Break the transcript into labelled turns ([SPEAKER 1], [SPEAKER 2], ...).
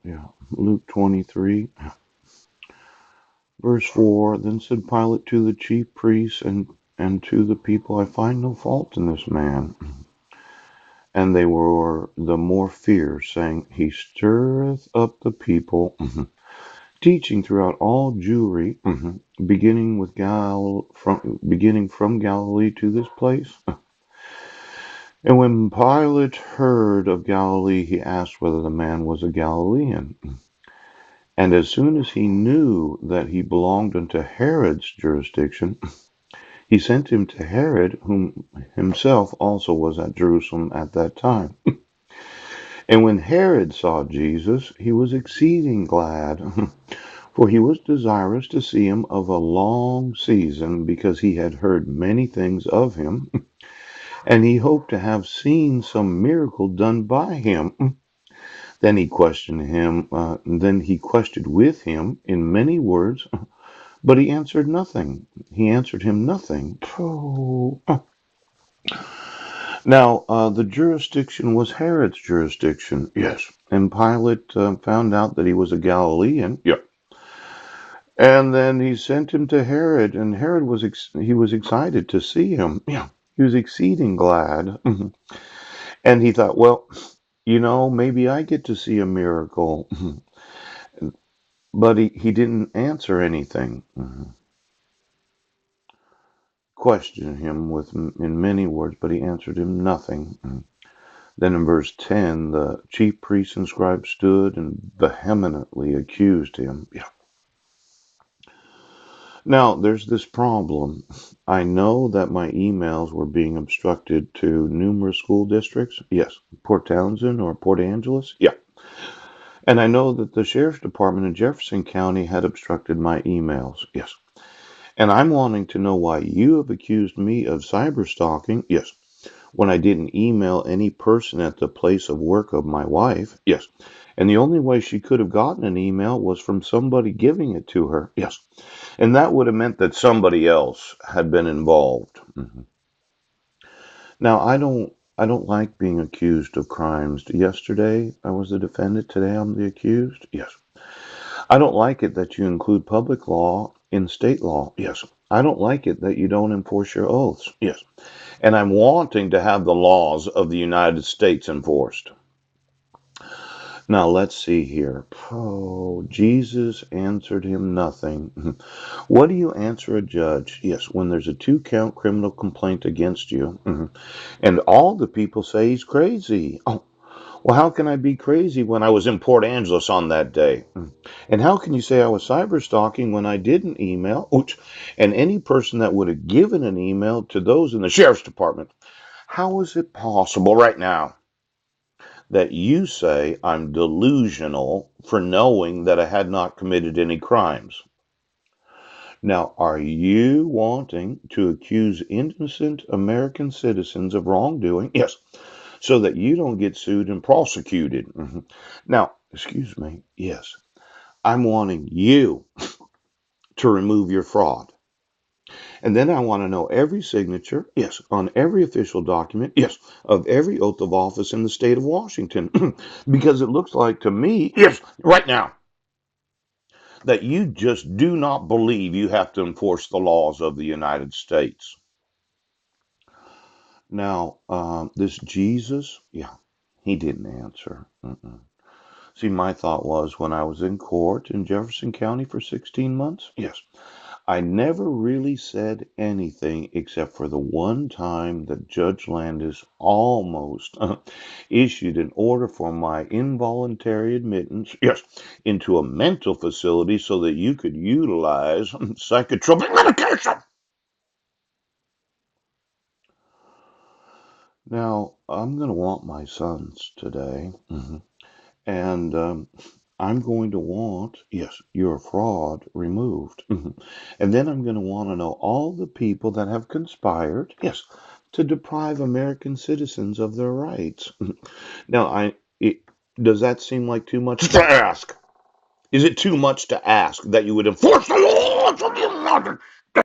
[SPEAKER 1] Yeah. Luke 23, verse 4. Then said Pilate to the chief priests and to the people, I find no fault in this man. And they were the more fierce, saying, He stirreth up the people, teaching throughout all Jewry, beginning from Galilee to this place. And when Pilate heard of Galilee, he asked whether the man was a Galilean. And as soon as he knew that he belonged unto Herod's jurisdiction, he sent him to Herod, whom himself also was at Jerusalem at that time. And when Herod saw Jesus, he was exceeding glad, for he was desirous to see him of a long season, because he had heard many things of him, and he hoped to have seen some miracle done by him. Then he questioned with him in many words, but he answered nothing. He answered him nothing. Oh. Now, the jurisdiction was Herod's jurisdiction. Yes. And Pilate found out that he was a Galilean. Yeah. And then he sent him to Herod, and Herod he was excited to see him. Yeah. He was exceeding glad. And he thought, well, maybe I get to see a miracle. But he didn't answer anything. Questioned him in many words, but he answered him nothing. Then in verse 10, the chief priests and scribes stood and vehemently accused him. Yeah. Now, there's this problem. I know that my emails were being obstructed to numerous school districts. Yes. Port Townsend or Port Angeles. Yeah. And I know that the sheriff's department in Jefferson County had obstructed my emails. Yes. And I'm wanting to know why you have accused me of cyber stalking. Yes. When I didn't email any person at the place of work of my wife. Yes. And the only way she could have gotten an email was from somebody giving it to her. Yes. And that would have meant that somebody else had been involved. Now, I don't like being accused of crimes. Yesterday, I was the defendant. Today, I'm the accused. Yes. I don't like it that you include public law in state law. Yes. I don't like it that you don't enforce your oaths. Yes. And I'm wanting to have the laws of the United States enforced. Now let's see here. Oh, Jesus answered him nothing. What do you answer a judge? Yes, when there's a 2-count criminal complaint against you, and all the people say he's crazy. Oh, well, how can I be crazy when I was in Port Angeles on that day? And how can you say I was cyber stalking when I didn't email? Ouch. And any person that would have given an email to those in the sheriff's department, how is it possible right now that you say I'm delusional for knowing that I had not committed any crimes? Now, are you wanting to accuse innocent American citizens of wrongdoing? Yes, so that you don't get sued and prosecuted. Now, excuse me. Yes, I'm wanting you to remove your fraud. And then I want to know every signature, yes, on every official document, yes, of every oath of office in the state of Washington. Because it looks like to me, yes, right now, that you just do not believe you have to enforce the laws of the United States. Now, this Jesus, yeah, he didn't answer. See, my thought was when I was in court in Jefferson County for 16 months, yes, I never really said anything except for the one time that Judge Landis almost issued an order for my involuntary admittance, yes, into a mental facility so that you could utilize psychotropic medication. Now, I'm going to want my sons today, and I'm going to want, yes, your fraud removed. And then I'm going to want to know all the people that have conspired, yes, to deprive American citizens of their rights. Now, does that seem like too much to ask? Is it too much to ask that you would enforce the laws of the United